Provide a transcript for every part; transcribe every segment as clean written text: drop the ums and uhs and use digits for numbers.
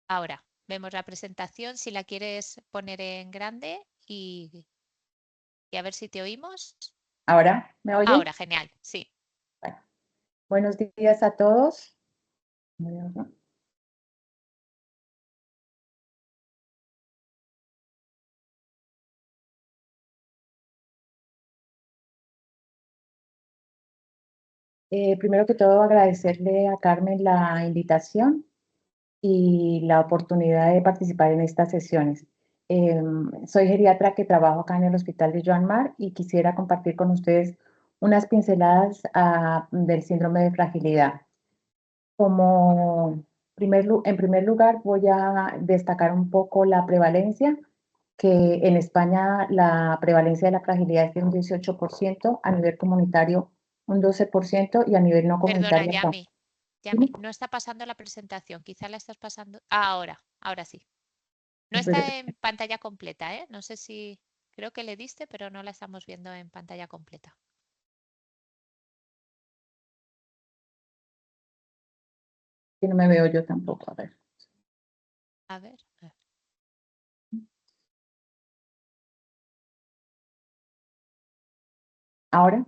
Ahora, vemos la presentación, si la quieres poner en grande y a ver si te oímos. ¿Ahora me oye? Ahora, genial, sí. Bueno, buenos días a todos. Primero que todo, agradecerle a Carmen la invitación y la oportunidad de participar en estas sesiones. Soy geriatra que trabajo acá en el Hospital de Joan Mar y quisiera compartir con ustedes unas pinceladas del síndrome de fragilidad. En primer lugar, voy a destacar un poco la prevalencia, que en España la prevalencia de la fragilidad es de un 18%, a nivel comunitario un 12% y a nivel no Perdona, comunitario hasta... Yami, ¿Sí? no está pasando la presentación, quizá la estás pasando. Ahora sí. No Pero está en pantalla completa, ¿eh? No sé si, creo que le diste, pero no la estamos viendo en pantalla completa. no me veo yo tampoco, a ver. A ver. ¿Ahora?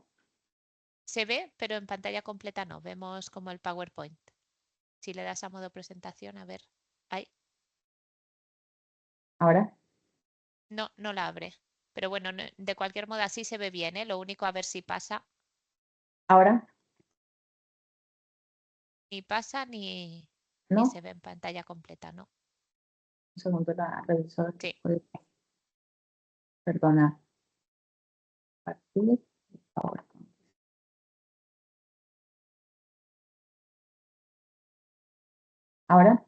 Se ve, pero en pantalla completa no. Vemos como el PowerPoint. Si le das a modo presentación, a ver. Ahí. ¿Ahora? No la abre. Pero bueno, de cualquier modo así se ve bien, ¿eh? Lo único a ver si pasa. ¿Ahora? Ni pasa ni se ¿No? ve en pantalla completa, ¿no? Un segundo, la reviso. Sí. Perdona. Partir, ahora. ¿Ahora?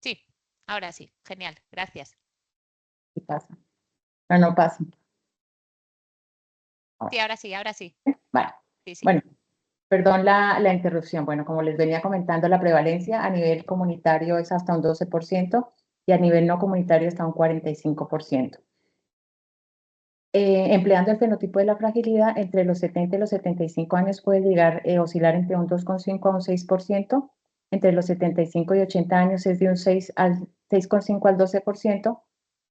Sí, ahora sí. Genial. Gracias. Sí pasa. Pero no pasa. Sí, ahora sí, ahora sí. Vale. Sí. Bueno, perdón la interrupción. Bueno, como les venía comentando, la prevalencia a nivel comunitario es hasta un 12% y a nivel no comunitario hasta un 45%. Empleando el fenotipo de la fragilidad, entre los 70 y los 75 años puede llegar a oscilar entre un 2,5 a un 6%. Entre los 75 y 80 años es de un 6,5 al 12%.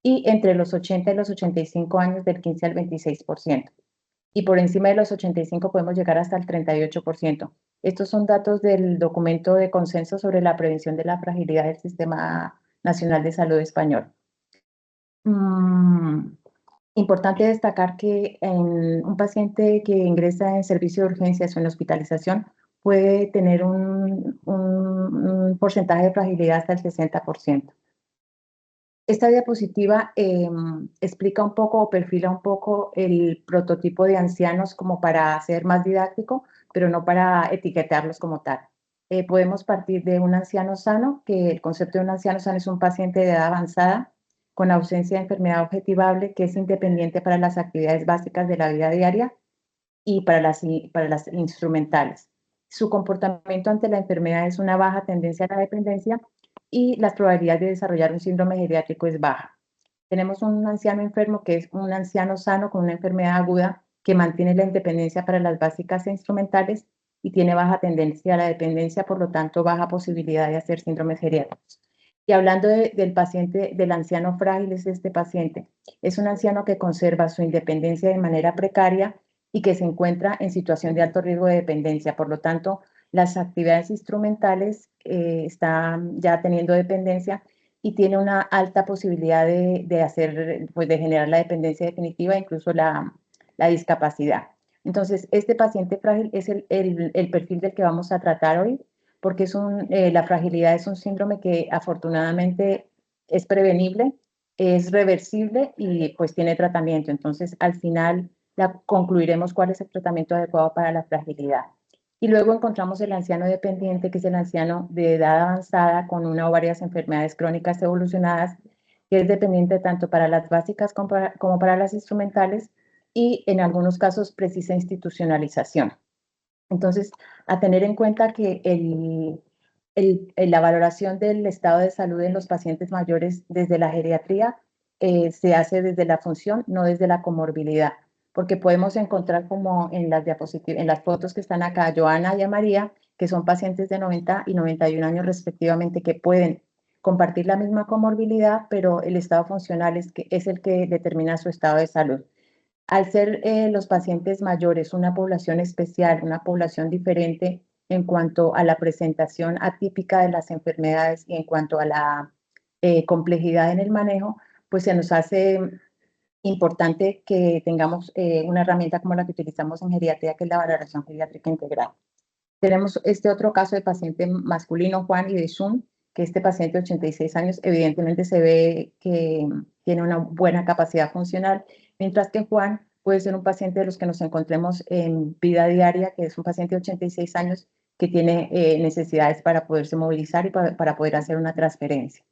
Y entre los 80 y los 85 años del 15 al 26%. Y por encima de los 85 podemos llegar hasta el 38%. Estos son datos del documento de consenso sobre la prevención de la fragilidad del Sistema Nacional de Salud Español. Importante destacar que en un paciente que ingresa en servicio de urgencias o en hospitalización puede tener un porcentaje de fragilidad hasta el 60%. Esta diapositiva explica un poco o perfila un poco el prototipo de ancianos como para ser más didáctico, pero no para etiquetarlos como tal. Podemos partir de un anciano sano, que el concepto de un anciano sano es un paciente de edad avanzada con ausencia de enfermedad objetivable que es independiente para las actividades básicas de la vida diaria y para las instrumentales. Su comportamiento ante la enfermedad es una baja tendencia a la dependencia y las probabilidades de desarrollar un síndrome geriátrico es baja. Tenemos un anciano enfermo que es un anciano sano con una enfermedad aguda que mantiene la independencia para las básicas e instrumentales y tiene baja tendencia a la dependencia, por lo tanto, baja posibilidad de hacer síndromes geriátricos. Y hablando del paciente, del anciano frágil, es este paciente. Es un anciano que conserva su independencia de manera precaria y que se encuentra en situación de alto riesgo de dependencia. Por lo tanto, las actividades instrumentales están ya teniendo dependencia y tiene una alta posibilidad de generar la dependencia definitiva, incluso la discapacidad. Entonces, este paciente frágil es el perfil del que vamos a tratar hoy, porque la fragilidad es un síndrome que afortunadamente es prevenible, es reversible y pues tiene tratamiento. Entonces, al final concluiremos cuál es el tratamiento adecuado para la fragilidad. Y luego encontramos el anciano dependiente, que es el anciano de edad avanzada con una o varias enfermedades crónicas evolucionadas, que es dependiente tanto para las básicas como para las instrumentales y en algunos casos precisa institucionalización. Entonces, a tener en cuenta que la valoración del estado de salud en los pacientes mayores desde la geriatría se hace desde la función, no desde la comorbilidad, porque podemos encontrar como en las diapositivas, en las fotos que están acá, a Joana y a María, que son pacientes de 90 y 91 años respectivamente, que pueden compartir la misma comorbilidad, pero el estado funcional es el que determina su estado de salud. Al ser los pacientes mayores una población especial, una población diferente en cuanto a la presentación atípica de las enfermedades y en cuanto a la complejidad en el manejo, pues se nos hace importante que tengamos una herramienta como la que utilizamos en geriatría, que es la valoración geriátrica integral. Tenemos este otro caso de paciente masculino, Juan, y de Zoom, que este paciente de 86 años evidentemente se ve que tiene una buena capacidad funcional, mientras que Juan puede ser un paciente de los que nos encontremos en vida diaria, que es un paciente de 86 años que tiene necesidades para poderse movilizar y para poder hacer una transferencia.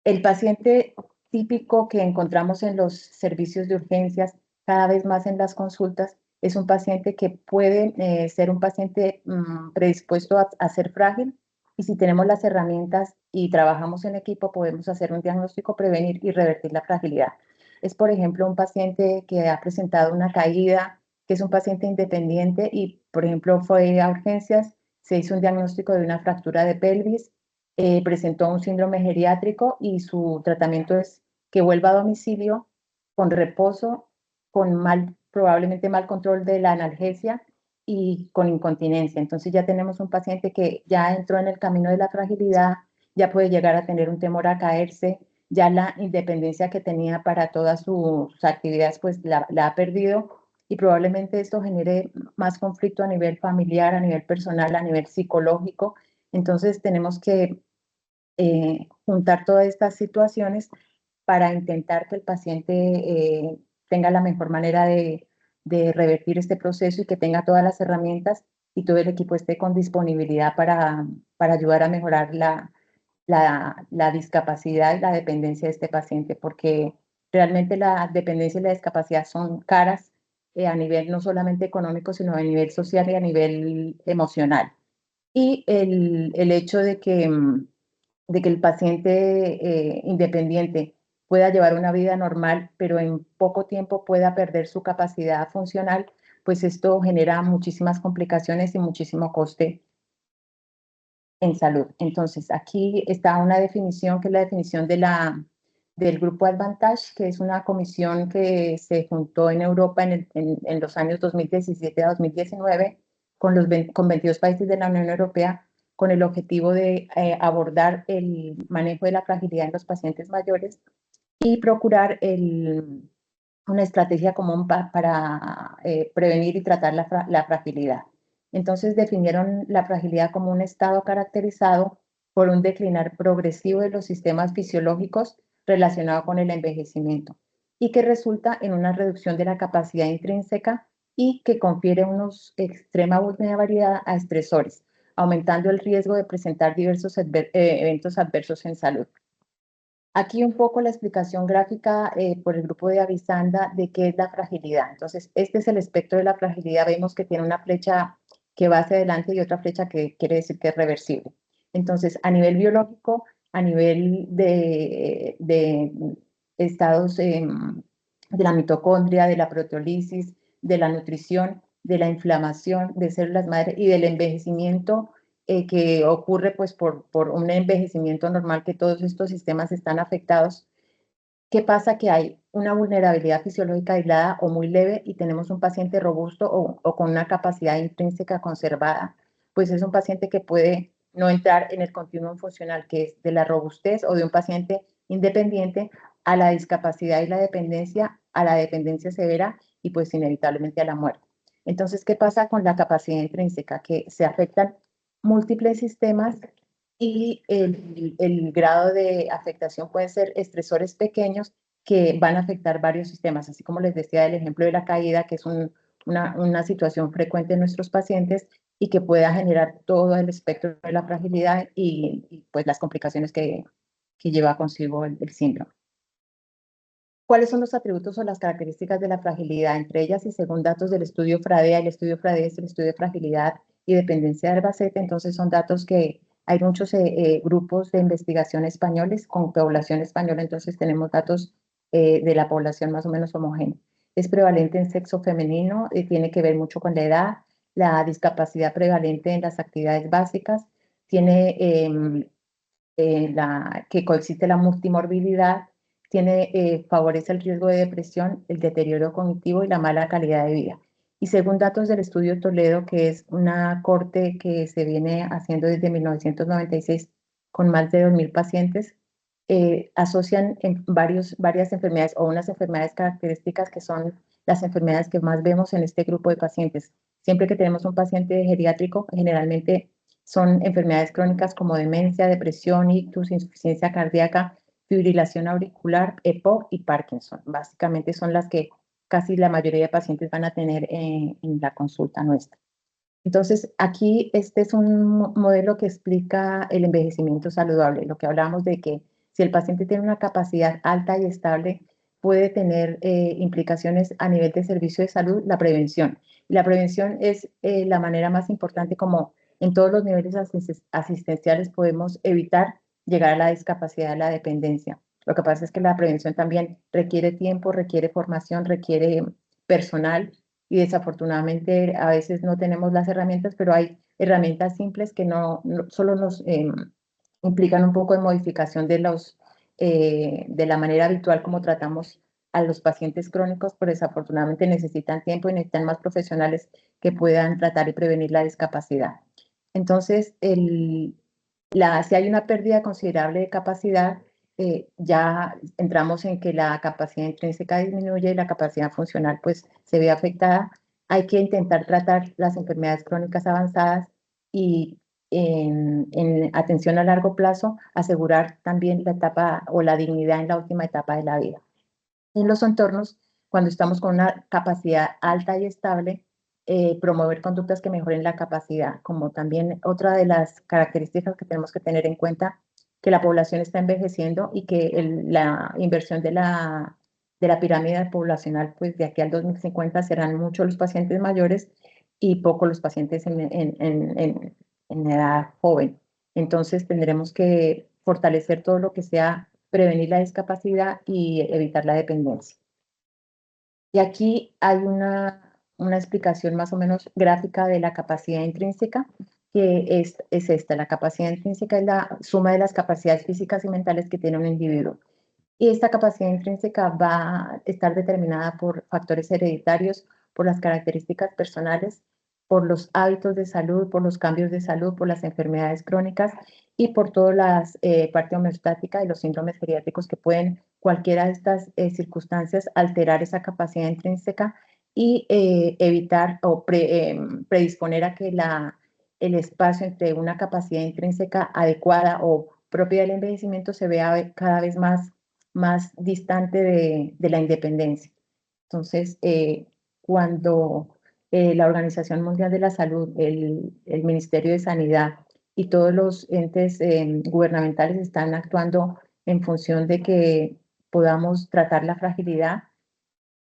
El paciente típico que encontramos en los servicios de urgencias, cada vez más en las consultas, es un paciente que puede ser un paciente predispuesto a ser frágil, y si tenemos las herramientas y trabajamos en equipo, podemos hacer un diagnóstico, prevenir y revertir la fragilidad. Es, por ejemplo, un paciente que ha presentado una caída, que es un paciente independiente y, por ejemplo, fue a urgencias, se hizo un diagnóstico de una fractura de pelvis, presentó un síndrome geriátrico y su tratamiento es que vuelva a domicilio con reposo, con probablemente mal control de la analgesia y con incontinencia. Entonces ya tenemos un paciente que ya entró en el camino de la fragilidad, ya puede llegar a tener un temor a caerse, ya la independencia que tenía para todas sus actividades pues la ha perdido, y probablemente esto genere más conflicto a nivel familiar, a nivel personal, a nivel psicológico. Entonces tenemos que juntar todas estas situaciones para intentar que el paciente tenga la mejor manera de revertir este proceso y que tenga todas las herramientas y todo el equipo esté con disponibilidad para ayudar a mejorar la discapacidad y la dependencia de este paciente, porque realmente la dependencia y la discapacidad son caras a nivel no solamente económico, sino a nivel social y a nivel emocional. Y el hecho de que el paciente independiente pueda llevar una vida normal, pero en poco tiempo pueda perder su capacidad funcional, pues esto genera muchísimas complicaciones y muchísimo coste en salud. Entonces, aquí está una definición que es la definición del Grupo Advantage, que es una comisión que se juntó en Europa en los años 2017 a 2019 con 22 países de la Unión Europea, con el objetivo de abordar el manejo de la fragilidad en los pacientes mayores y procurar una estrategia común para prevenir y tratar la fragilidad. Entonces definieron la fragilidad como un estado caracterizado por un declinar progresivo de los sistemas fisiológicos relacionado con el envejecimiento y que resulta en una reducción de la capacidad intrínseca y que confiere una extrema vulnerabilidad a estresores, aumentando el riesgo de presentar diversos eventos adversos en salud. Aquí un poco la explicación gráfica por el grupo de Avisanda de qué es la fragilidad. Entonces, este es el espectro de la fragilidad. Vemos que tiene una flecha que va hacia adelante y otra flecha que quiere decir que es reversible. Entonces, a nivel biológico, a nivel de estados de la mitocondria, de la proteólisis, de la nutrición, de la inflamación de células madre y del envejecimiento que ocurre pues por un envejecimiento normal, que todos estos sistemas están afectados. ¿Qué pasa? Que hay una vulnerabilidad fisiológica aislada o muy leve y tenemos un paciente robusto o con una capacidad intrínseca conservada, pues es un paciente que puede no entrar en el continuum funcional, que es de la robustez o de un paciente independiente a la discapacidad y la dependencia, a la dependencia severa y pues inevitablemente a la muerte. Entonces, ¿qué pasa con la capacidad intrínseca? Que se afectan múltiples sistemas y el grado de afectación puede ser estresores pequeños que van a afectar varios sistemas, así como les decía el ejemplo de la caída, que es una situación frecuente en nuestros pacientes y que pueda generar todo el espectro de la fragilidad y pues las complicaciones que lleva consigo el síndrome. ¿Cuáles son los atributos o las características de la fragilidad? Entre ellas, y según datos del estudio FRADEA, el estudio FRADEA es el estudio de fragilidad y dependencia de Albacete, entonces son datos que hay muchos grupos de investigación españoles con población española, entonces tenemos datos de la población más o menos homogénea. Es prevalente en sexo femenino, tiene que ver mucho con la edad, la discapacidad prevalente en las actividades básicas, tiene que coexiste la multimorbilidad, favorece el riesgo de depresión, el deterioro cognitivo y la mala calidad de vida. Y según datos del estudio Toledo, que es una corte que se viene haciendo desde 1996 con más de 2.000 pacientes, asocian varias enfermedades o unas enfermedades características que son las enfermedades que más vemos en este grupo de pacientes. Siempre que tenemos un paciente geriátrico, generalmente son enfermedades crónicas como demencia, depresión, ictus, insuficiencia cardíaca, fibrilación auricular, EPOC y Parkinson. Básicamente son las que casi la mayoría de pacientes van a tener en la consulta nuestra. Entonces, aquí este es un modelo que explica el envejecimiento saludable, lo que hablábamos de que si el paciente tiene una capacidad alta y estable, puede tener implicaciones a nivel de servicio de salud, la prevención. Y la prevención es la manera más importante como en todos los niveles asistenciales podemos evitar llegar a la discapacidad, a la dependencia. Lo que pasa es que la prevención también requiere tiempo, requiere formación, requiere personal y desafortunadamente a veces no tenemos las herramientas, pero hay herramientas simples que no solo nos implican un poco de modificación de la manera habitual como tratamos a los pacientes crónicos, pero desafortunadamente necesitan tiempo y necesitan más profesionales que puedan tratar y prevenir la discapacidad. Entonces, si hay una pérdida considerable de capacidad, ya entramos en que la capacidad intrínseca disminuye y la capacidad funcional pues se ve afectada. Hay que intentar tratar las enfermedades crónicas avanzadas y en atención a largo plazo asegurar también la etapa o la dignidad en la última etapa de la vida. En los entornos, cuando estamos con una capacidad alta y estable, promover conductas que mejoren la capacidad, como también otra de las características que tenemos que tener en cuenta, que la población está envejeciendo y que la inversión de la pirámide poblacional, pues de aquí al 2050 serán muchos los pacientes mayores y pocos los pacientes en edad joven. Entonces tendremos que fortalecer todo lo que sea prevenir la discapacidad y evitar la dependencia. Y aquí hay una explicación más o menos gráfica de la capacidad intrínseca, que es esta. La capacidad intrínseca es la suma de las capacidades físicas y mentales que tiene un individuo. Y esta capacidad intrínseca va a estar determinada por factores hereditarios, por las características personales, por los hábitos de salud, por los cambios de salud, por las enfermedades crónicas y por todas las parte homeostática y los síndromes geriátricos que pueden, cualquiera de estas circunstancias, alterar esa capacidad intrínseca y evitar o predisponer a que el espacio entre una capacidad intrínseca adecuada o propia del envejecimiento se vea cada vez más distante de la independencia. Entonces, cuando la Organización Mundial de la Salud, el Ministerio de Sanidad y todos los entes gubernamentales están actuando en función de que podamos tratar la fragilidad,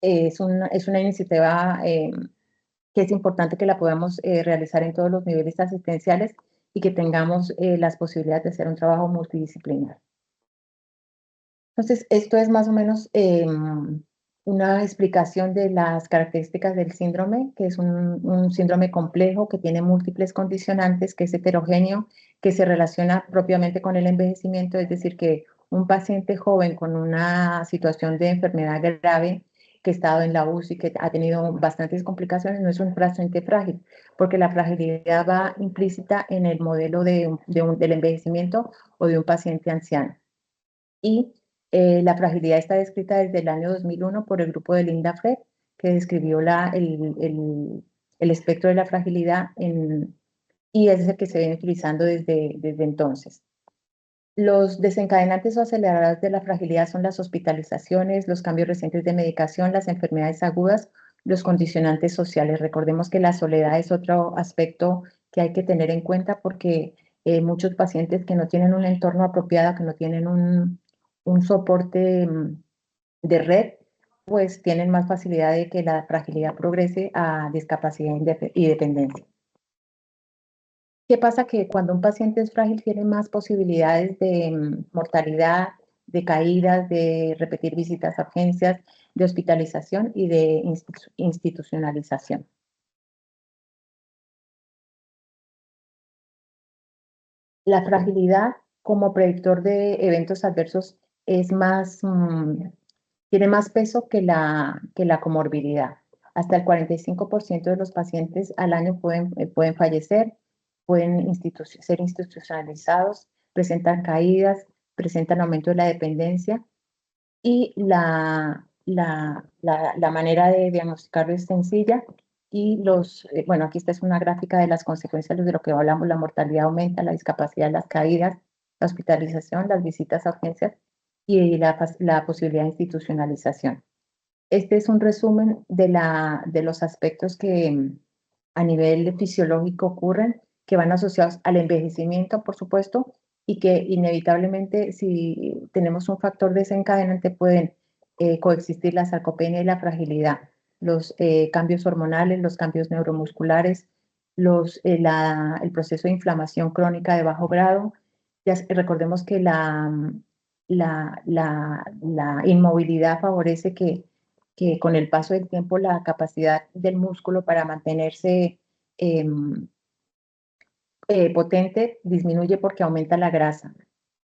es una iniciativa que es importante que la podamos realizar en todos los niveles asistenciales y que tengamos las posibilidades de hacer un trabajo multidisciplinar. Entonces, esto es más o menos una explicación de las características del síndrome, que es un síndrome complejo que tiene múltiples condicionantes, que es heterogéneo, que se relaciona propiamente con el envejecimiento, es decir, que un paciente joven con una situación de enfermedad grave, que ha estado en la UCI, que ha tenido bastantes complicaciones, no es un paciente frágil, porque la fragilidad va implícita en el modelo del envejecimiento o de un paciente anciano. Y la fragilidad está descrita desde el año 2001 por el grupo de Linda Fred, que describió el espectro de la fragilidad y es el que se viene utilizando desde entonces. Los desencadenantes o aceleradores de la fragilidad son las hospitalizaciones, los cambios recientes de medicación, las enfermedades agudas, los condicionantes sociales. Recordemos que la soledad es otro aspecto que hay que tener en cuenta porque muchos pacientes que no tienen un entorno apropiado, que no tienen un soporte de red, pues tienen más facilidad de que la fragilidad progrese a discapacidad y dependencia. ¿Qué pasa? Que cuando un paciente es frágil tiene más posibilidades de mortalidad, de caídas, de repetir visitas a urgencias, de hospitalización y de institucionalización. La fragilidad como predictor de eventos adversos es más, tiene más peso que la comorbilidad. Hasta el 45% de los pacientes al año pueden fallecer, pueden ser institucionalizados, presentan caídas, presentan aumento de la dependencia y la manera de diagnosticarlo es sencilla y bueno, aquí esta es una gráfica de las consecuencias de lo que hablamos, la mortalidad aumenta, la discapacidad, las caídas, la hospitalización, las visitas a urgencias y la posibilidad de institucionalización. Este es un resumen de los aspectos que a nivel fisiológico ocurren, que van asociados al envejecimiento, por supuesto, y que inevitablemente si tenemos un factor desencadenante pueden coexistir la sarcopenia y la fragilidad, los cambios hormonales, los cambios neuromusculares, el proceso de inflamación crónica de bajo grado. Recordemos que la inmovilidad favorece que con el paso del tiempo la capacidad del músculo para mantenerse eh, potente disminuye porque aumenta la grasa.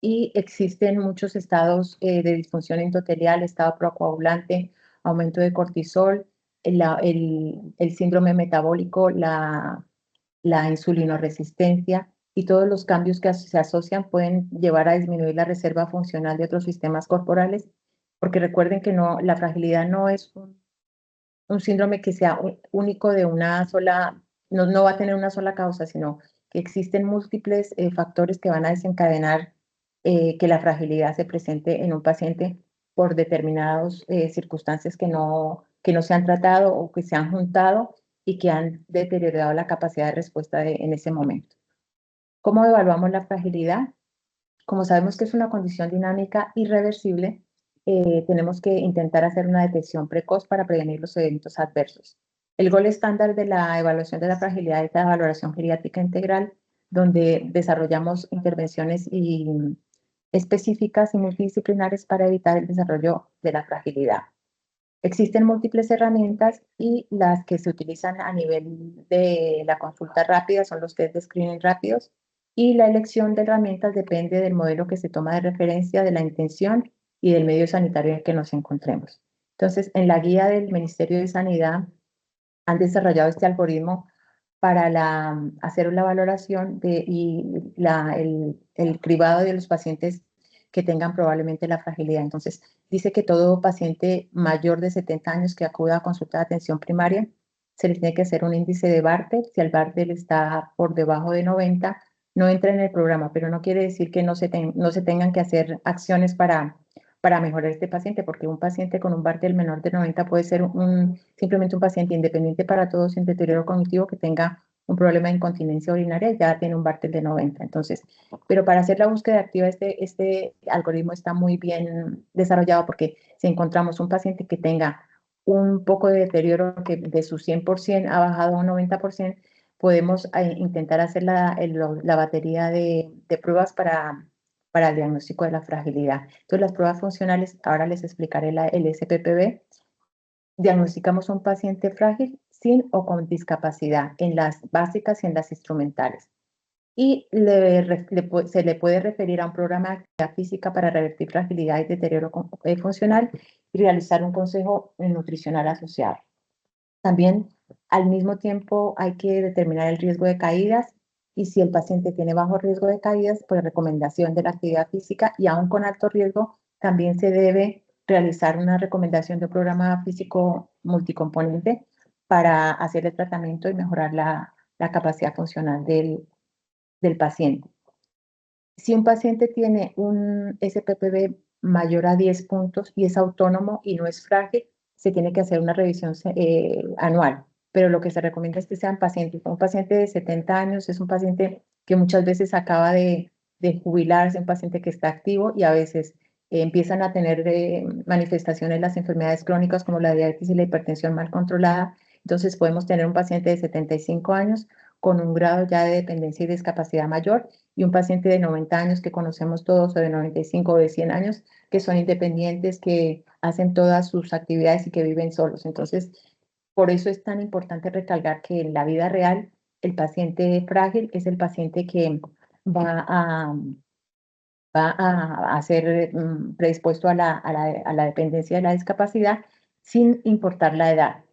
Y existen muchos estados de disfunción endotelial, estado procoagulante, aumento de cortisol, el síndrome metabólico, la insulinoresistencia y todos los cambios que se asocian pueden llevar a disminuir la reserva funcional de otros sistemas corporales, porque recuerden que no, la fragilidad no es un síndrome que sea único de una sola, no va a tener una sola causa, sino que existen múltiples factores que van a desencadenar que la fragilidad se presente en un paciente por determinadas circunstancias que no se han tratado o que se han juntado y que han deteriorado la capacidad de respuesta en ese momento. ¿Cómo evaluamos la fragilidad? Como sabemos que es una condición dinámica irreversible, tenemos que intentar hacer una detección precoz para prevenir los eventos adversos. El gol estándar de la evaluación de la fragilidad es la valoración geriátrica integral, donde desarrollamos intervenciones específicas y multidisciplinares para evitar el desarrollo de la fragilidad. Existen múltiples herramientas y las que se utilizan a nivel de la consulta rápida son los test de screening rápidos y la elección de herramientas depende del modelo que se toma de referencia, de la intención y del medio sanitario en el que nos encontremos. Entonces, en la guía del Ministerio de Sanidad han desarrollado este algoritmo para hacer la valoración el cribado de los pacientes que tengan probablemente la fragilidad. Entonces, dice que todo paciente mayor de 70 años que acuda a consulta de atención primaria, se le tiene que hacer un índice de Bartel. Si el Bartel está por debajo de 90, no entra en el programa, pero no quiere decir que no se tengan que hacer acciones para mejorar este paciente, porque un paciente con un Bartel menor de 90 puede ser simplemente un paciente independiente para todos sin deterioro cognitivo que tenga un problema de incontinencia urinaria, ya tiene un Bartel de 90. Entonces, pero para hacer la búsqueda activa, este algoritmo está muy bien desarrollado porque si encontramos un paciente que tenga un poco de deterioro que de su 100% ha bajado a un 90%, podemos intentar hacer la batería de pruebas para el diagnóstico de la fragilidad. Entonces, las pruebas funcionales, ahora les explicaré el SPPB. Diagnosticamos un paciente frágil sin o con discapacidad en las básicas y en las instrumentales. Y se le puede referir a un programa de actividad física para revertir fragilidad y deterioro funcional y realizar un consejo nutricional asociado. También al mismo tiempo hay que determinar el riesgo de caídas y si el paciente tiene bajo riesgo de caídas, pues recomendación de la actividad física y aún con alto riesgo también se debe realizar una recomendación de un programa físico multicomponente para hacer el tratamiento y mejorar la capacidad funcional del paciente. Si un paciente tiene un SPPB mayor a 10 puntos y es autónomo y no es frágil, se tiene que hacer una revisión anual. Pero lo que se recomienda es que sean pacientes. Un paciente de 70 años es un paciente que muchas veces acaba de jubilarse, un paciente que está activo y a veces empiezan a tener manifestaciones las enfermedades crónicas como la diabetes y la hipertensión mal controlada. Entonces podemos tener un paciente de 75 años con un grado ya de dependencia y discapacidad mayor y un paciente de 90 años que conocemos todos, o de 95 o de 100 años, que son independientes, que hacen todas sus actividades y que viven solos. Entonces, por eso es tan importante recalcar que en la vida real, el paciente frágil es el paciente que va va a ser predispuesto a la dependencia de la discapacidad sin importar la edad.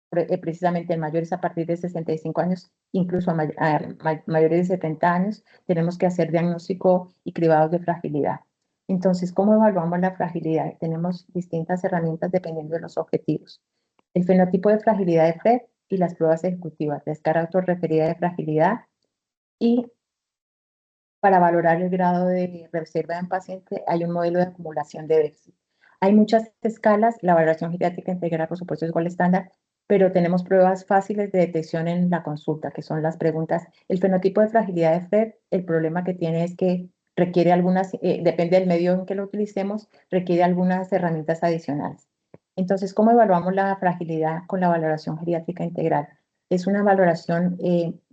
Precisamente en mayores a partir de 65 años, incluso mayores de 70 años, tenemos que hacer diagnóstico y cribados de fragilidad. Entonces, ¿cómo evaluamos la fragilidad? Tenemos distintas herramientas dependiendo de los objetivos. El fenotipo de fragilidad de Fred y las pruebas ejecutivas, la escala autorreferida de fragilidad, y para valorar el grado de reserva en paciente hay un modelo de acumulación de déficit. Hay muchas escalas, la valoración geriátrica integral por supuesto es igual estándar, pero tenemos pruebas fáciles de detección en la consulta, que son las preguntas. El fenotipo de fragilidad de Fred, el problema que tiene es que requiere algunas, depende del medio en que lo utilicemos, requiere algunas herramientas adicionales. Entonces, ¿cómo evaluamos la fragilidad con la valoración geriátrica integral? Es una valoración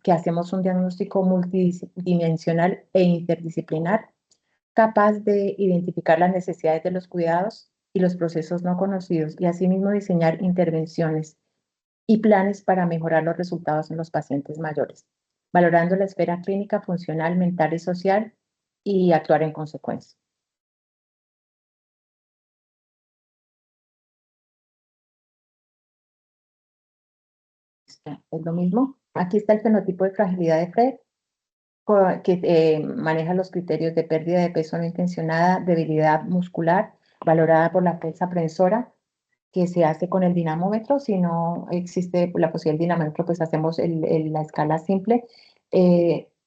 que hacemos un diagnóstico multidimensional e interdisciplinar, capaz de identificar las necesidades de los cuidados y los procesos no conocidos y asimismo diseñar intervenciones y planes para mejorar los resultados en los pacientes mayores, valorando la esfera clínica, funcional, mental y social y actuar en consecuencia. Es lo mismo. Aquí está el fenotipo de fragilidad de Fred, que maneja los criterios de pérdida de peso no intencionada, debilidad muscular, valorada por la fuerza prensora, que se hace con el dinamómetro. Si no existe la posibilidad del dinamómetro, pues hacemos la escala simple.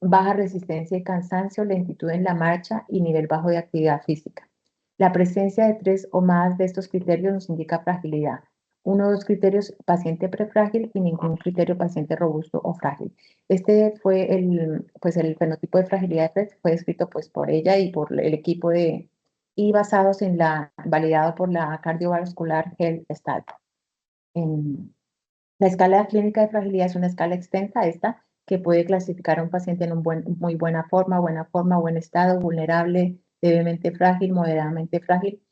Baja resistencia y cansancio, lentitud en la marcha y nivel bajo de actividad física. La presencia de 3 o más de estos criterios nos indica fragilidad. 1 o 2 criterios, paciente prefrágil, y ningún criterio, paciente robusto o frágil. Este fue el fenotipo de fragilidad de Fred, fue escrito pues por ella y por el equipo y basados validado por la Cardiovascular Health Study. La escala clínica de fragilidad es una escala extensa, esta, que puede clasificar a un paciente en muy buena forma, buen estado, vulnerable, levemente frágil, moderadamente frágil,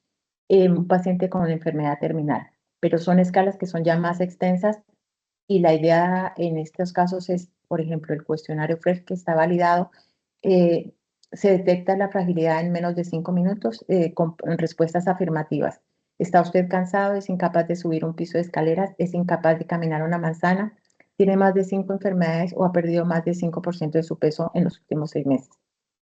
un paciente con una enfermedad terminal. Pero son escalas que son ya más extensas y la idea en estos casos es, por ejemplo, el cuestionario FRESH que está validado, eh, se detecta la fragilidad en menos de 5 minutos con respuestas afirmativas. ¿Está usted cansado? ¿Es incapaz de subir un piso de escaleras? ¿Es incapaz de caminar una manzana? ¿Tiene más de 5 enfermedades o ha perdido más del 5% de su peso en los últimos 6 meses?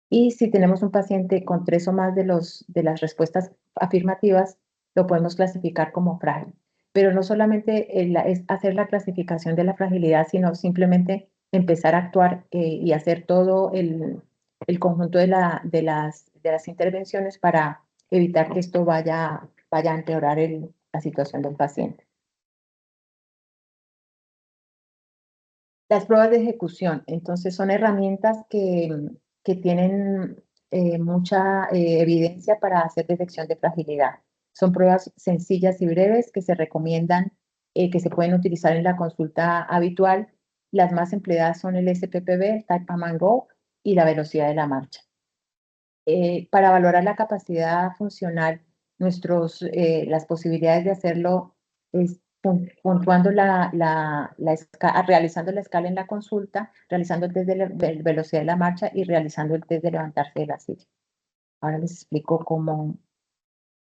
Y si tenemos un paciente con 3 o más de las respuestas afirmativas, lo podemos clasificar como frágil. Pero no solamente es hacer la clasificación de la fragilidad, sino simplemente empezar a actuar y hacer todo el conjunto de las intervenciones para evitar que esto vaya a empeorar la situación del paciente. Las pruebas de ejecución, entonces, son herramientas que tienen mucha evidencia para hacer detección de fragilidad. Son pruebas sencillas y breves que se recomiendan, que se pueden utilizar en la consulta habitual. Las más empleadas son el SPPB, el Type and Go y la velocidad de la marcha. Para valorar la capacidad funcional, las posibilidades de hacerlo es puntuando realizando la escala en la consulta, realizando el test de velocidad de la marcha y realizando el test de levantarse de la silla. Ahora les explico cómo.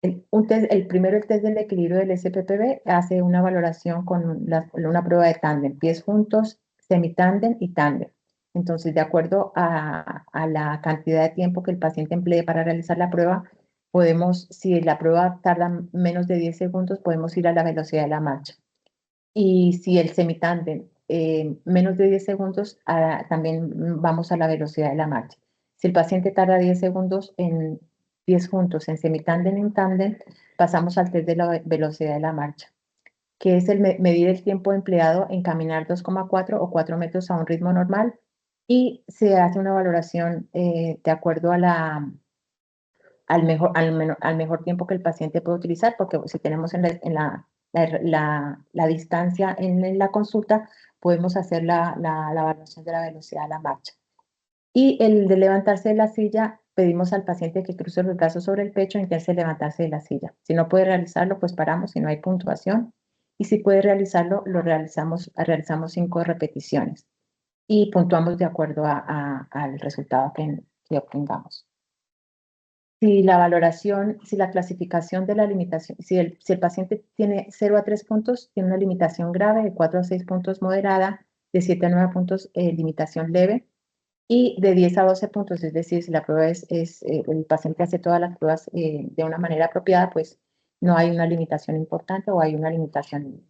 El test del equilibrio del SPPB hace una valoración con una prueba de tándem, pies juntos, semitándem y tándem. Entonces, de acuerdo a la cantidad de tiempo que el paciente emplee para realizar la prueba, si la prueba tarda menos de 10 segundos, podemos ir a la velocidad de la marcha. Y si el semitándem menos de 10 segundos, también vamos a la velocidad de la marcha. Si el paciente tarda 10 segundos en 10 juntos en semitándem en tándem, pasamos al test de la velocidad de la marcha, que es medir el tiempo empleado en caminar 2,4 o 4 metros a un ritmo normal, y se hace una valoración de acuerdo al mejor tiempo que el paciente puede utilizar, porque si tenemos la distancia en la consulta, podemos hacer la evaluación de la velocidad de la marcha. Y el de levantarse de la silla, pedimos al paciente que cruce los brazos sobre el pecho e intente levantarse de la silla. Si no puede realizarlo, pues paramos, si no hay puntuación. Y si puede realizarlo, realizamos 5 repeticiones y puntuamos de acuerdo al resultado que obtengamos. Si la valoración, si la clasificación de la limitación, si el paciente tiene 0 a 3 puntos, tiene una limitación grave, de 4 a 6 puntos moderada, de 7 a 9 puntos limitación leve, y de 10 a 12 puntos, es decir, si la prueba el paciente hace todas las pruebas de una manera apropiada, pues no hay una limitación importante o hay una limitación.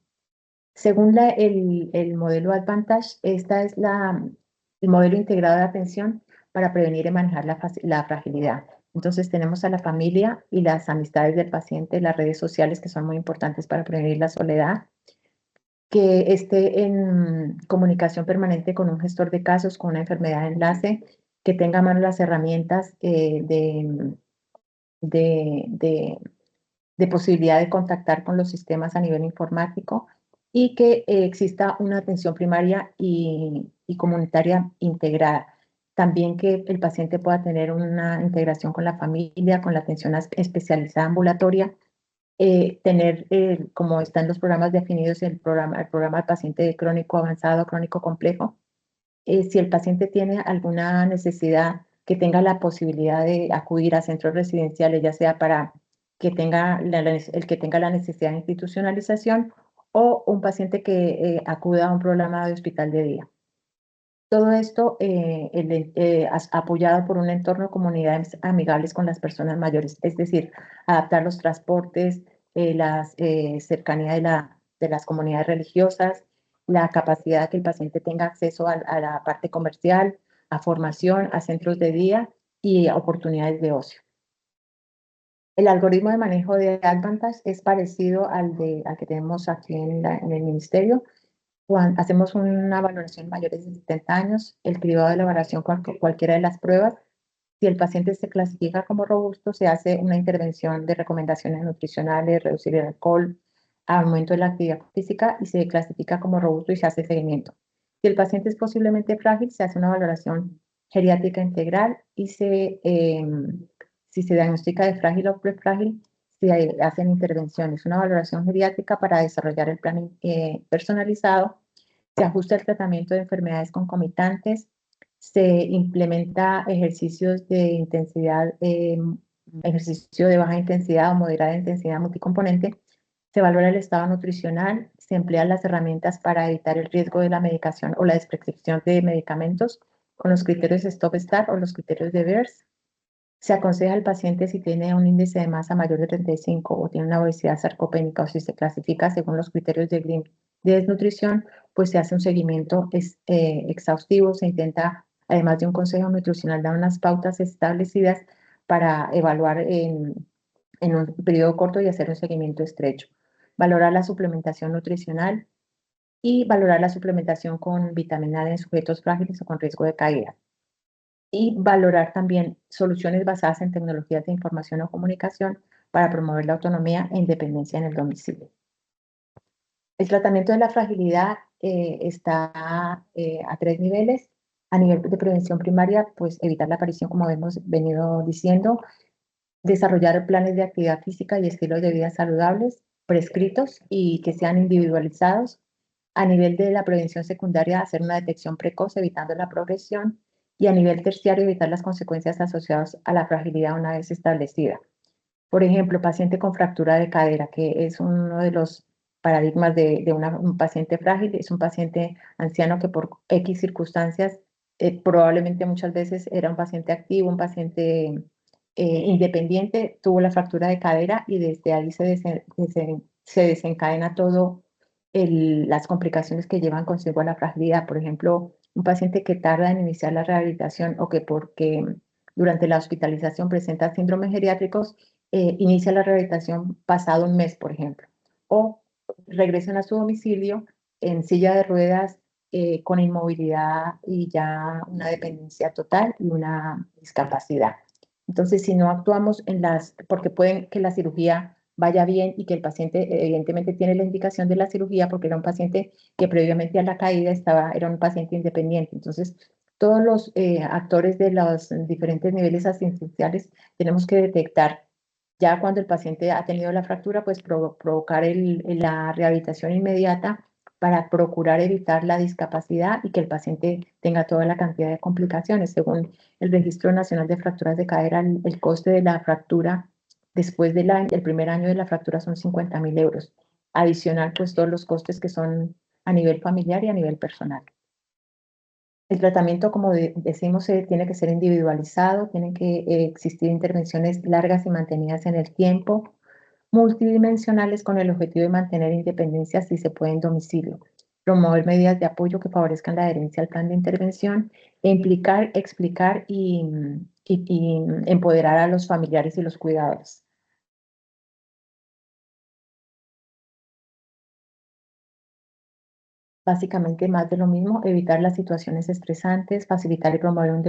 Según el modelo Advantage, el modelo integrado de atención para prevenir y manejar la fragilidad. Entonces tenemos a la familia y las amistades del paciente, las redes sociales que son muy importantes para prevenir la soledad, que esté en comunicación permanente con un gestor de casos con una enfermedad de enlace, que tenga a mano las herramientas de, de, de posibilidad de contactar con los sistemas a nivel informático y que exista una atención primaria y comunitaria integrada. También que el paciente pueda tener una integración con la familia, con la atención especializada ambulatoria, tener, como están los programas definidos, el programa de paciente crónico avanzado, crónico complejo, si el paciente tiene alguna necesidad, que tenga la posibilidad de acudir a centros residenciales, ya sea para que tenga el que tenga la necesidad de institucionalización o un paciente que acuda a un programa de hospital de día. Todo esto apoyado por un entorno de comunidades amigables con las personas mayores, es decir, adaptar los transportes, la cercanía de las comunidades religiosas, la capacidad de que el paciente tenga acceso a la parte comercial, a formación, a centros de día y a oportunidades de ocio. El algoritmo de manejo de Advantage es parecido al que tenemos aquí en el ministerio. Cuando hacemos una valoración mayores de 70 años, el cribado de la evaluación cualquiera de las pruebas. Si el paciente se clasifica como robusto, se hace una intervención de recomendaciones nutricionales, reducir el alcohol, aumento de la actividad física y se clasifica como robusto y se hace seguimiento. Si el paciente es posiblemente frágil, se hace una valoración geriátrica integral y si se diagnostica de frágil o prefrágil, se hacen intervenciones. Una valoración geriátrica para desarrollar el plan personalizado, se ajusta el tratamiento de enfermedades concomitantes, se implementa ejercicios de intensidad, ejercicio de baja intensidad o moderada intensidad multicomponente, se valora el estado nutricional, se emplean las herramientas para evitar el riesgo de la medicación o la desprescripción de medicamentos con los criterios de Stop-Start o los criterios de VERS. Se aconseja al paciente si tiene un índice de masa mayor de 35 o tiene una obesidad sarcopénica o si se clasifica según los criterios de Green de desnutrición, pues se hace un seguimiento exhaustivo, se intenta, además de un consejo nutricional, dar unas pautas establecidas para evaluar en un periodo corto y hacer un seguimiento estrecho. Valorar la suplementación nutricional y valorar la suplementación con vitamina D en sujetos frágiles o con riesgo de caída. Y valorar también soluciones basadas en tecnologías de información o comunicación para promover la autonomía e independencia en el domicilio. El tratamiento de la fragilidad está a 3 niveles. A nivel de prevención primaria, pues evitar la aparición, como hemos venido diciendo, desarrollar planes de actividad física y estilos de vida saludables, prescritos y que sean individualizados. A nivel de la prevención secundaria, hacer una detección precoz evitando la progresión, y a nivel terciario, evitar las consecuencias asociadas a la fragilidad una vez establecida. Por ejemplo, paciente con fractura de cadera, que es uno de los paradigmas de un paciente frágil, es un paciente anciano que por X circunstancias, probablemente muchas veces era un paciente activo, un paciente independiente, tuvo la fractura de cadera y desde ahí se desencadena todo las complicaciones que llevan consigo a la fragilidad. Por ejemplo, un paciente que tarda en iniciar la rehabilitación o que porque durante la hospitalización presenta síndromes geriátricos, inicia la rehabilitación pasado un mes, por ejemplo, o regresan a su domicilio en silla de ruedas, con inmovilidad y ya una dependencia total y una discapacidad. Entonces, si no actuamos porque pueden que la cirugía vaya bien y que el paciente evidentemente tiene la indicación de la cirugía porque era un paciente que previamente a la caída era un paciente independiente. Entonces, todos los actores de los diferentes niveles asistenciales tenemos que detectar ya cuando el paciente ha tenido la fractura, pues provocar la rehabilitación inmediata para procurar evitar la discapacidad y que el paciente tenga toda la cantidad de complicaciones. Según el Registro Nacional de Fracturas de Cadera, el coste de la fractura después del primer año de la fractura son 50.000 euros. Adicional, pues todos los costes que son a nivel familiar y a nivel personal. El tratamiento, como decimos, tiene que ser individualizado, tienen que existir intervenciones largas y mantenidas en el tiempo, multidimensionales con el objetivo de mantener independencia si se puede en domicilio, promover medidas de apoyo que favorezcan la adherencia al plan de intervención, e implicar, explicar y empoderar a los familiares y los cuidadores. Básicamente más de lo mismo, evitar las situaciones estresantes, facilitar y promover un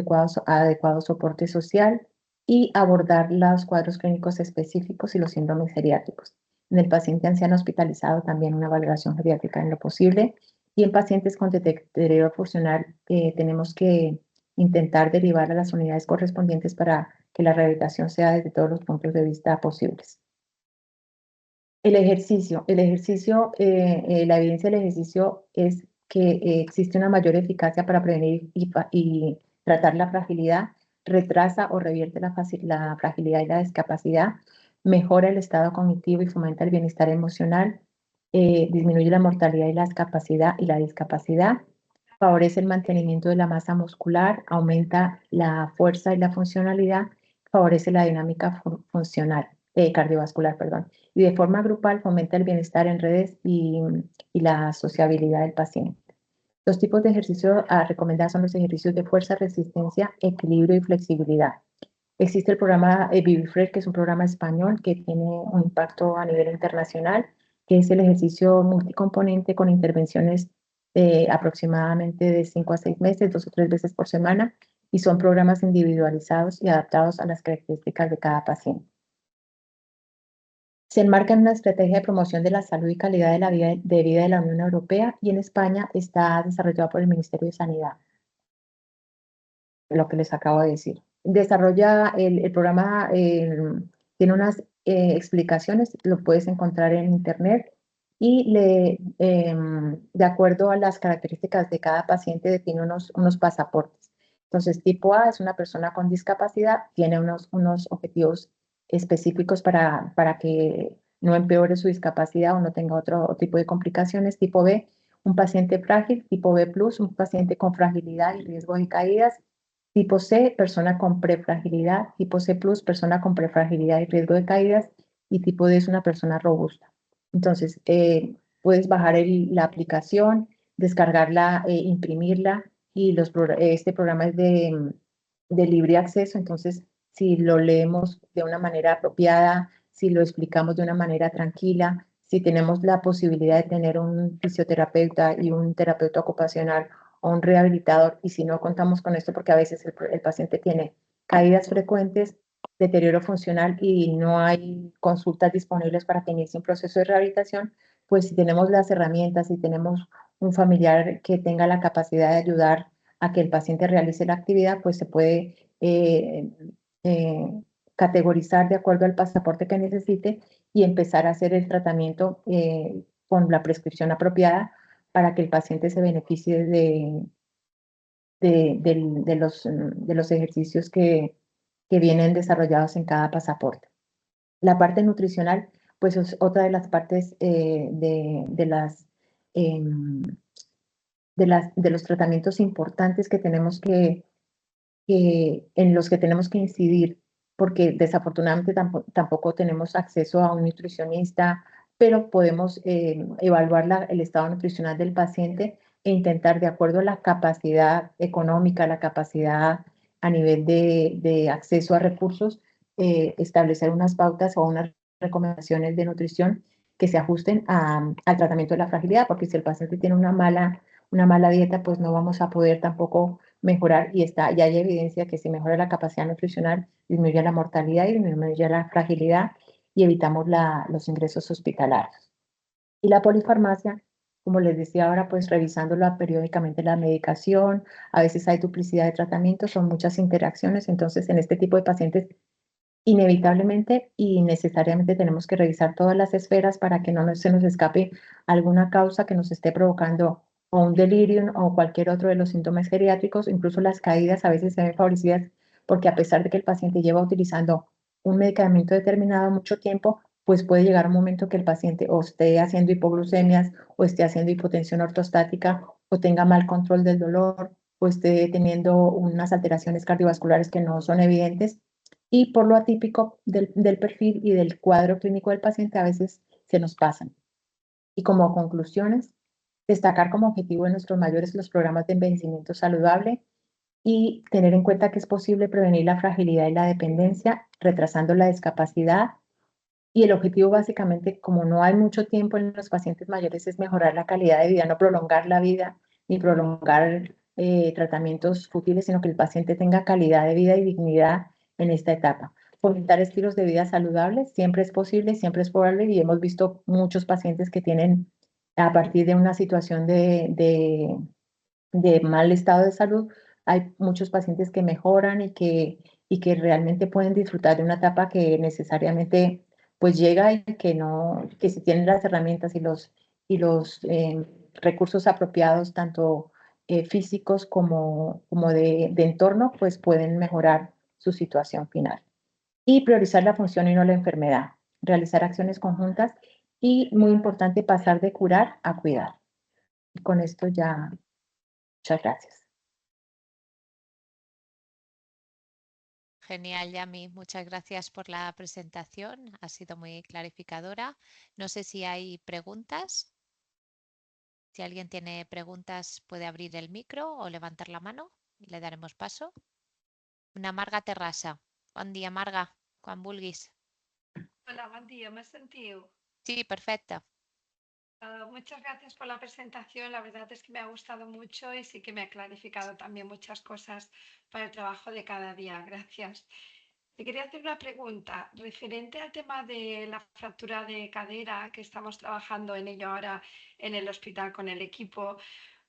adecuado soporte social y abordar los cuadros clínicos específicos y los síndromes geriátricos. En el paciente anciano hospitalizado también una valoración geriátrica en lo posible, y en pacientes con deterioro funcional tenemos que intentar derivar a las unidades correspondientes para que la rehabilitación sea desde todos los puntos de vista posibles. El ejercicio, la evidencia del ejercicio es que existe una mayor eficacia para prevenir y tratar la fragilidad, retrasa o revierte la fragilidad y la discapacidad, mejora el estado cognitivo y fomenta el bienestar emocional, disminuye la mortalidad y la discapacidad, favorece el mantenimiento de la masa muscular, aumenta la fuerza y la funcionalidad, favorece la dinámica cardiovascular, perdón, y de forma grupal fomenta el bienestar en redes y la sociabilidad del paciente. Los tipos de ejercicio a recomendar son los ejercicios de fuerza, resistencia, equilibrio y flexibilidad. Existe el programa ViviFresh, que es un programa español que tiene un impacto a nivel internacional, que es el ejercicio multicomponente con intervenciones aproximadamente de 5 a 6 meses, 2 o 3 veces por semana, y son programas individualizados y adaptados a las características de cada paciente. Se enmarca en una estrategia de promoción de la salud y calidad de la vida de la Unión Europea, y en España está desarrollado por el Ministerio de Sanidad, lo que les acabo de decir. Desarrolla el programa, tiene unas explicaciones, lo puedes encontrar en internet, y de acuerdo a las características de cada paciente define unos pasaportes. Entonces, tipo A es una persona con discapacidad, tiene unos objetivos específicos para que no empeore su discapacidad o no tenga otro tipo de complicaciones. Tipo B, un paciente frágil. Tipo B+, un paciente con fragilidad y riesgo de caídas. Tipo C, persona con prefragilidad. Tipo C+, persona con prefragilidad y riesgo de caídas. Y tipo D es una persona robusta. Entonces, puedes bajar la aplicación, descargarla, imprimirla, y este programa es de libre acceso. Entonces, si lo leemos de una manera apropiada, si lo explicamos de una manera tranquila, si tenemos la posibilidad de tener un fisioterapeuta y un terapeuta ocupacional o un rehabilitador, y si no contamos con esto, porque a veces el paciente tiene caídas frecuentes, deterioro funcional y no hay consultas disponibles para que inicie un proceso de rehabilitación, pues si tenemos las herramientas, si tenemos un familiar que tenga la capacidad de ayudar a que el paciente realice la actividad, pues se puede eh, categorizar de acuerdo al pasaporte que necesite y empezar a hacer el tratamiento con la prescripción apropiada para que el paciente se beneficie de los ejercicios que vienen desarrollados en cada pasaporte. La parte nutricional, pues es otra de las partes em, de los tratamientos importantes que tenemos en los que tenemos que incidir, porque desafortunadamente tampoco tenemos acceso a un nutricionista, pero podemos evaluar el estado nutricional del paciente e intentar, de acuerdo a la capacidad económica, la capacidad a nivel de acceso a recursos, establecer unas pautas o unas recomendaciones de nutrición que se ajusten al tratamiento de la fragilidad, porque si el paciente tiene una mala dieta, pues no vamos a poder tampoco mejorar, ya hay evidencia que si mejora la capacidad nutricional, disminuye la mortalidad y disminuye la fragilidad, y evitamos los ingresos hospitalarios. Y la polifarmacia, como les decía ahora, pues revisándola periódicamente la medicación, a veces hay duplicidad de tratamientos, son muchas interacciones, entonces en este tipo de pacientes inevitablemente y necesariamente tenemos que revisar todas las esferas para que se nos escape alguna causa que nos esté provocando o un delirium o cualquier otro de los síntomas geriátricos. Incluso las caídas a veces se ven favorecidas porque a pesar de que el paciente lleva utilizando un medicamento determinado mucho tiempo, pues puede llegar un momento que el paciente o esté haciendo hipoglucemias o esté haciendo hipotensión ortostática o tenga mal control del dolor o esté teniendo unas alteraciones cardiovasculares que no son evidentes y por lo atípico del perfil y del cuadro clínico del paciente a veces se nos pasan. Y como conclusiones, destacar como objetivo de nuestros mayores los programas de envejecimiento saludable y tener en cuenta que es posible prevenir la fragilidad y la dependencia, retrasando la discapacidad. Y el objetivo básicamente, como no hay mucho tiempo en los pacientes mayores, es mejorar la calidad de vida, no prolongar la vida ni prolongar tratamientos fútiles, sino que el paciente tenga calidad de vida y dignidad en esta etapa. Fomentar estilos de vida saludables siempre es posible, siempre es probable y hemos visto muchos pacientes que tienen a partir de una situación de mal estado de salud, hay muchos pacientes que mejoran y que realmente pueden disfrutar de una etapa que necesariamente pues llega y que no, que si tienen las herramientas y los recursos apropiados, tanto físicos como de entorno, pues pueden mejorar su situación final. Y priorizar la función y no la enfermedad, realizar acciones conjuntas y, muy importante, pasar de curar a cuidar. Y con esto ya, muchas gracias. Genial, Yami. Muchas gracias por la presentación. Ha sido muy clarificadora. No sé si hay preguntas. Si alguien tiene preguntas, puede abrir el micro o levantar la mano y le daremos paso. Una Marga Terrassa. Bon dia, Marga. Quan vulguis. Hola, buen día, ¿me has sentido? Sí, perfecto. Muchas gracias por la presentación. La verdad es que me ha gustado mucho y sí que me ha clarificado también muchas cosas para el trabajo de cada día. Gracias. Te quería hacer una pregunta referente al tema de la fractura de cadera, que estamos trabajando en ello ahora en el hospital con el equipo.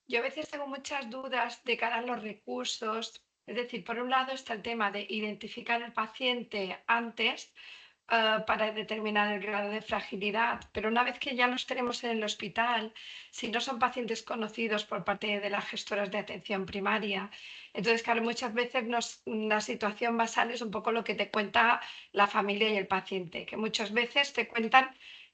Yo a veces tengo muchas dudas de cara a los recursos. Es decir, por un lado está el tema de identificar al paciente antes para determinar el grado de fragilidad, pero una vez que ya los tenemos en el hospital, si no son pacientes conocidos por parte de las gestoras de atención primaria, entonces, claro, muchas veces la situación basal es un poco lo que te cuenta la familia y el paciente, que muchas veces te cuentan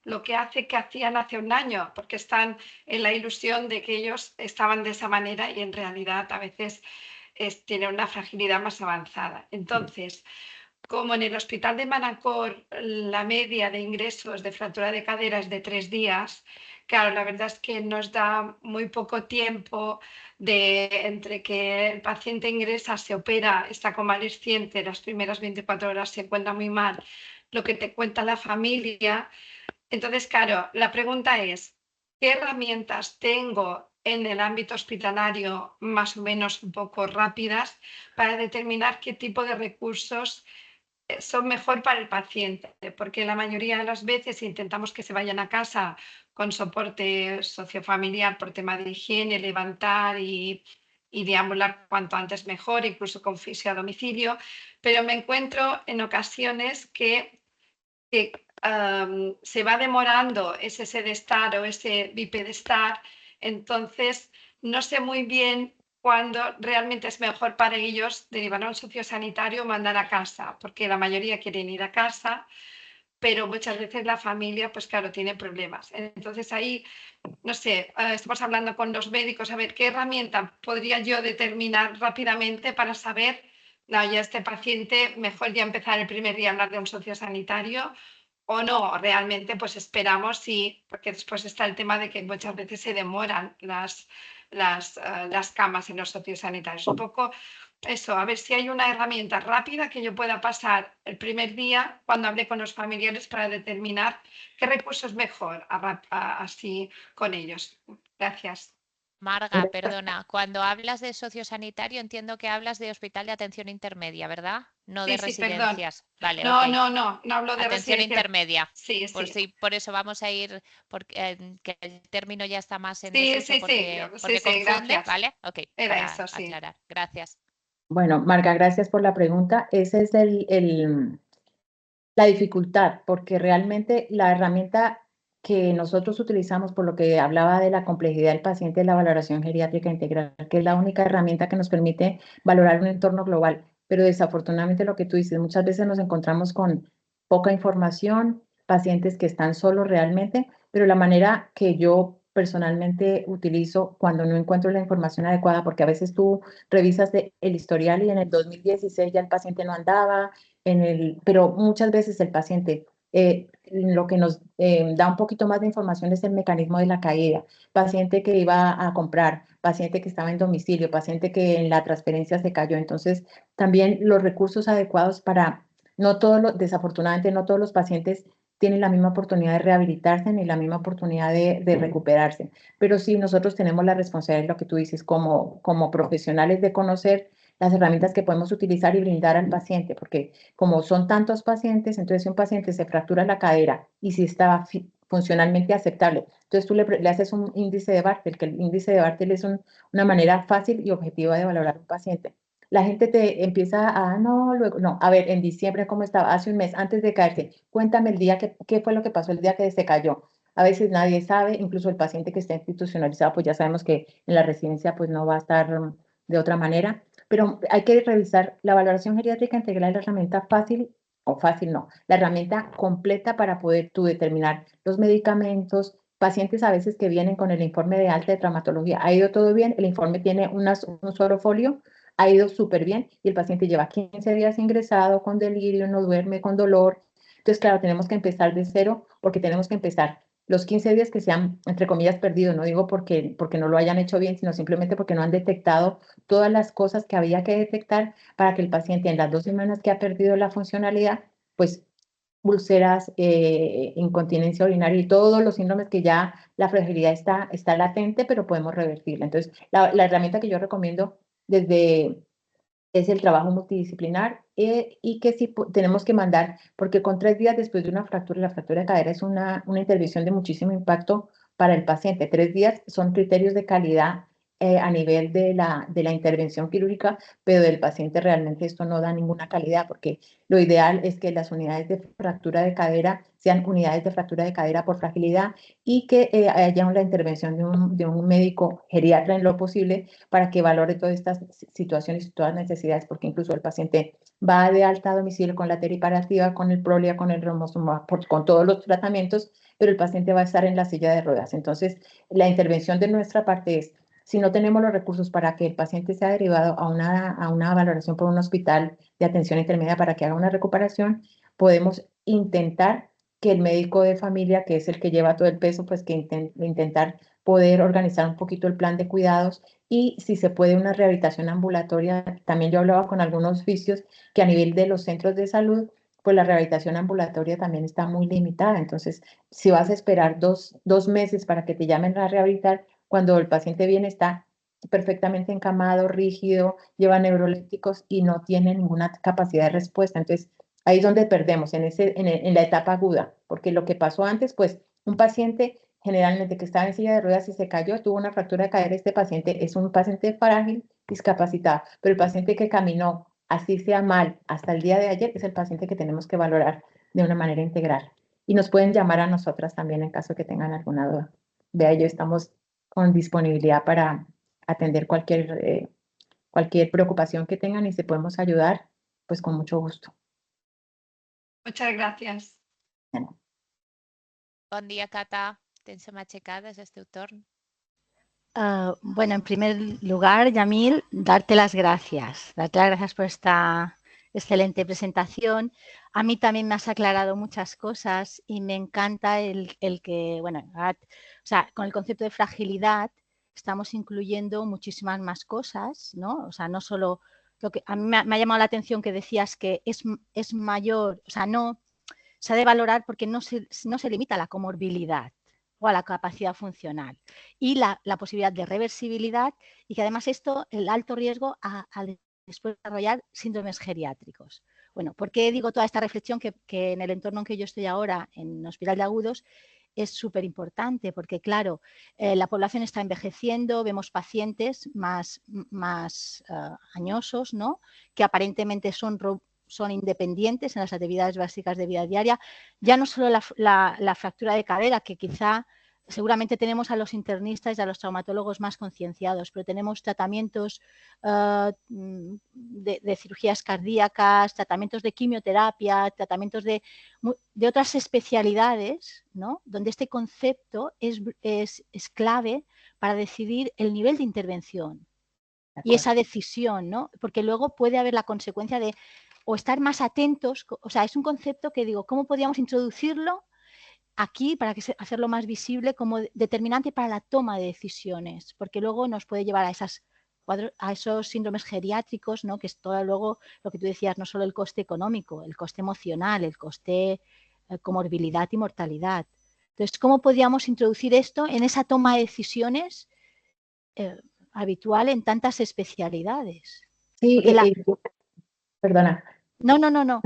lo que hacían hace un año, porque están en la ilusión de que ellos estaban de esa manera y en realidad a veces tienen una fragilidad más avanzada. Entonces, como en el hospital de Manacor la media de ingresos de fractura de cadera es de 3 días, claro, la verdad es que nos da muy poco tiempo entre que el paciente ingresa, se opera, está convaleciente, las primeras 24 horas se encuentra muy mal, lo que te cuenta la familia. Entonces, claro, la pregunta es, ¿qué herramientas tengo en el ámbito hospitalario más o menos un poco rápidas para determinar qué tipo de recursos son mejor para el paciente? Porque la mayoría de las veces intentamos que se vayan a casa con soporte sociofamiliar por tema de higiene, levantar y deambular cuanto antes mejor, incluso con fisio a domicilio, pero me encuentro en ocasiones que se va demorando ese sedestar o ese bipedestar, entonces no sé muy bien cuándo realmente es mejor para ellos derivar a un sociosanitario o mandar a casa, porque la mayoría quieren ir a casa, pero muchas veces la familia, pues claro, tiene problemas. Entonces ahí, no sé, estamos hablando con los médicos a ver qué herramienta podría yo determinar rápidamente para saber, no, ya este paciente, mejor ya empezar el primer día a hablar de un sociosanitario o no, realmente pues esperamos y, porque después está el tema de que muchas veces se demoran las camas en los sociosanitarios. Un poco eso, a ver si hay una herramienta rápida que yo pueda pasar el primer día cuando hable con los familiares para determinar qué recurso es mejor así con ellos. Gracias. Marga, perdona, cuando hablas de sociosanitario entiendo que hablas de hospital de atención intermedia, ¿verdad? No de Sí, sí, perdón. residencias. Vale, ok. No hablo de Atención residencia. intermedia. Sí, Por sí. si, por eso vamos a ir, porque que el término ya está más en Sí, desuso sí, sí, sí, porque sí, confunde, gracias. ¿vale? Ok, Era para eso, sí. aclarar. Gracias. Bueno, Marga, gracias por la pregunta. Ese es la dificultad, porque realmente la herramienta que nosotros utilizamos, por lo que hablaba de la complejidad del paciente, es la valoración geriátrica integral, que es la única herramienta que nos permite valorar un entorno global. Pero desafortunadamente lo que tú dices, muchas veces nos encontramos con poca información, pacientes que están solos realmente, pero la manera que yo personalmente utilizo cuando no encuentro la información adecuada, porque a veces tú revisas el historial y en el 2016 ya el paciente no andaba, pero muchas veces el paciente, lo que nos da un poquito más de información es el mecanismo de la caída. Paciente que iba a comprar, paciente que estaba en domicilio, paciente que en la transferencia se cayó. Entonces, también los recursos adecuados para, no todos los, desafortunadamente, no todos los pacientes tienen la misma oportunidad de rehabilitarse ni la misma oportunidad de recuperarse. Pero sí, nosotros tenemos la responsabilidad, lo que tú dices, como profesionales de conocer las herramientas que podemos utilizar y brindar al paciente, porque como son tantos pacientes, entonces si un paciente se fractura la cadera y si está funcionalmente aceptable, entonces tú le haces un índice de Bartel, que el índice de Bartel es una manera fácil y objetiva de valorar a un paciente. La gente te empieza a, no, luego, no, a ver, en diciembre, ¿cómo estaba? Hace un mes, antes de caerse, cuéntame el día, qué fue lo que pasó el día que se cayó. A veces nadie sabe, incluso el paciente que está institucionalizado, pues ya sabemos que en la residencia pues no va a estar de otra manera, pero hay que revisar la valoración geriátrica integral, la herramienta fácil, o fácil no, la herramienta completa para poder tú determinar los medicamentos, pacientes a veces que vienen con el informe de alta de traumatología, ha ido todo bien, el informe tiene un solo folio, ha ido súper bien y el paciente lleva 15 días ingresado con delirio, no duerme, con dolor. Entonces, claro, tenemos que empezar de cero porque tenemos que empezar los 15 días que sean, entre comillas, perdidos. No digo porque no lo hayan hecho bien, sino simplemente porque no han detectado todas las cosas que había que detectar para que el paciente en las 2 semanas que ha perdido la funcionalidad, pues úlceras, incontinencia urinaria y todos los síndromes que ya la fragilidad está latente, pero podemos revertirla. Entonces, la herramienta que yo recomiendo desde es el trabajo multidisciplinar y que sí tenemos que mandar, porque con 3 días después de una fractura, la fractura de cadera es una intervención de muchísimo impacto para el paciente. 3 días son criterios de calidad a nivel de la intervención quirúrgica, pero del paciente realmente esto no da ninguna calidad, porque lo ideal es que las unidades de fractura de cadera sean unidades de fractura de cadera por fragilidad y que haya la intervención de un médico geriatra en lo posible para que valore todas estas situaciones y todas las necesidades, porque incluso el paciente va de alta a domicilio con la terapia, con el Prolia, con el romosumab, con todos los tratamientos, pero el paciente va a estar en la silla de ruedas. Entonces, la intervención de nuestra parte es, si no tenemos los recursos para que el paciente sea derivado a una valoración por un hospital de atención intermedia para que haga una recuperación, podemos intentar que el médico de familia, que es el que lleva todo el peso, pues que intentar poder organizar un poquito el plan de cuidados y si se puede una rehabilitación ambulatoria. También yo hablaba con algunos oficios que a nivel de los centros de salud, pues la rehabilitación ambulatoria también está muy limitada. Entonces, si vas a esperar dos meses para que te llamen a rehabilitar, cuando el paciente viene está perfectamente encamado, rígido, lleva neurolépticos y no tiene ninguna capacidad de respuesta. Entonces, ahí es donde perdemos, en la etapa aguda, porque lo que pasó antes, pues un paciente generalmente que estaba en silla de ruedas y se cayó, tuvo una fractura de cadera, este paciente es un paciente frágil, discapacitado, pero el paciente que caminó, así sea mal, hasta el día de ayer, es el paciente que tenemos que valorar de una manera integral. Y nos pueden llamar a nosotras también en caso que tengan alguna duda. Vea, yo estamos con disponibilidad para atender cualquier preocupación que tengan y si podemos ayudar, pues con mucho gusto. Muchas gracias. Bueno, Bon dia, Cata. Tens una aixecada, és el teu torn. Bueno, en primer lugar, Yamil, darte las gracias. Darte las gracias por esta excelente presentación. A mí también me has aclarado muchas cosas y me encanta el que, bueno, o sea, con el concepto de fragilidad estamos incluyendo muchísimas más cosas, ¿no? O sea, no solo lo que a mí me ha llamado la atención que decías que es mayor, o sea, no se ha de valorar porque no se limita a la comorbilidad o a la capacidad funcional y la posibilidad de reversibilidad y que además esto, el alto riesgo a después desarrollar síndromes geriátricos. Bueno, ¿por qué digo toda esta reflexión que en el entorno en que yo estoy ahora, en Hospital de Agudos, es súper importante? Porque, claro, la población está envejeciendo, vemos pacientes más añosos, ¿no? Que aparentemente son son independientes en las actividades básicas de vida diaria. Ya no solo la fractura de cadera, que quizá seguramente tenemos a los internistas y a los traumatólogos más concienciados, pero tenemos tratamientos de cirugías cardíacas, tratamientos de quimioterapia, tratamientos de otras especialidades, ¿no? Donde este concepto es clave para decidir el nivel de intervención y esa decisión, ¿no? Porque luego puede haber la consecuencia de o estar más atentos, o sea, es un concepto que digo, ¿cómo podríamos introducirlo aquí para hacerlo más visible como determinante para la toma de decisiones? Porque luego nos puede llevar a esos síndromes geriátricos, ¿no? Que es todo luego lo que tú decías, no solo el coste económico, el coste emocional, el coste comorbilidad y mortalidad. Entonces, ¿cómo podríamos introducir esto en esa toma de decisiones habitual en tantas especialidades? Sí, perdona. No.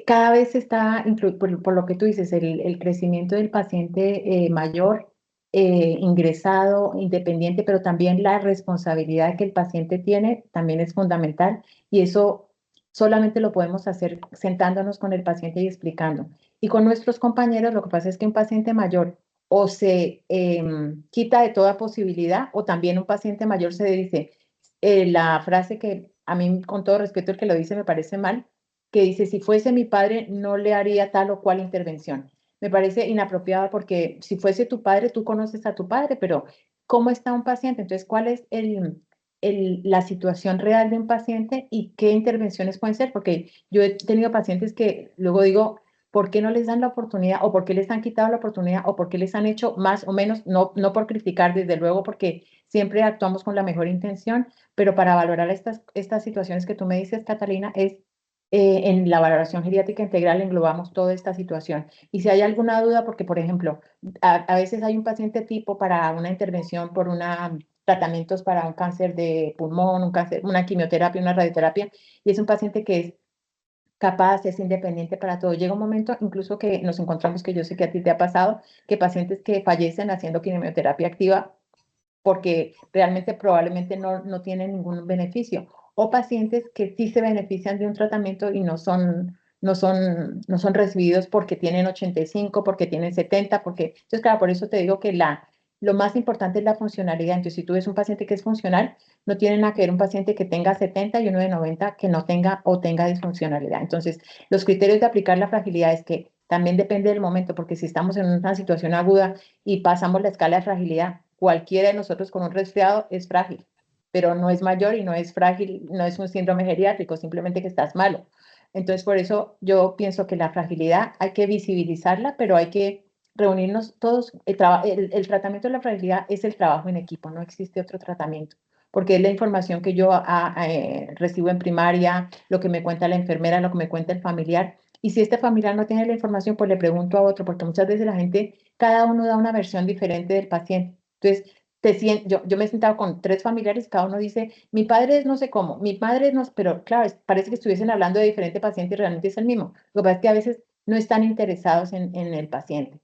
Cada vez está, por lo que tú dices, el crecimiento del paciente mayor, ingresado, independiente, pero también la responsabilidad que el paciente tiene también es fundamental, y eso solamente lo podemos hacer sentándonos con el paciente y explicando. Y con nuestros compañeros, lo que pasa es que un paciente mayor o se quita de toda posibilidad, o también un paciente mayor se dice, la frase que a mí, con todo respeto, el que lo dice me parece mal, que dice, si fuese mi padre, no le haría tal o cual intervención. Me parece inapropiada, porque si fuese tu padre, tú conoces a tu padre, pero ¿cómo está un paciente? Entonces, ¿cuál es la situación real de un paciente y qué intervenciones pueden ser? Porque yo he tenido pacientes que luego digo, ¿por qué no les dan la oportunidad? ¿O por qué les han quitado la oportunidad? ¿O por qué les han hecho más o menos? No, no por criticar, desde luego, porque siempre actuamos con la mejor intención, pero para valorar estas situaciones que tú me dices, Catalina, es en la valoración geriátrica integral englobamos toda esta situación. Y si hay alguna duda, porque por ejemplo, a veces hay un paciente tipo para una intervención por tratamientos para un cáncer de pulmón, una quimioterapia, una radioterapia, y es un paciente que es capaz, es independiente para todo. Llega un momento incluso que nos encontramos, que yo sé que a ti te ha pasado, que pacientes que fallecen haciendo quimioterapia activa porque realmente probablemente no tienen ningún beneficio, o pacientes que sí se benefician de un tratamiento y no son recibidos porque tienen 85, porque tienen 70, entonces claro, por eso te digo que lo más importante es la funcionalidad. Entonces, si tú ves un paciente que es funcional, no tiene nada que ver un paciente que tenga 70 y uno de 90 que no tenga o tenga disfuncionalidad. Entonces, los criterios de aplicar la fragilidad es que también depende del momento, porque si estamos en una situación aguda y pasamos la escala de fragilidad, cualquiera de nosotros con un resfriado es frágil, pero no es mayor y no es frágil, no es un síndrome geriátrico, simplemente que estás malo. Entonces, por eso yo pienso que la fragilidad hay que visibilizarla, pero hay que reunirnos todos. El tratamiento de la fragilidad es el trabajo en equipo, no existe otro tratamiento, porque es la información que yo recibo en primaria, lo que me cuenta la enfermera, lo que me cuenta el familiar. Y si este familiar no tiene la información, pues le pregunto a otro, porque muchas veces la gente, cada uno da una versión diferente del paciente. Entonces, yo me he sentado con 3 familiares, cada uno dice, mi padre es no sé cómo, mi padre es no sé, pero claro, parece que estuviesen hablando de diferente paciente y realmente es el mismo. Lo que pasa es que a veces no están interesados en el paciente.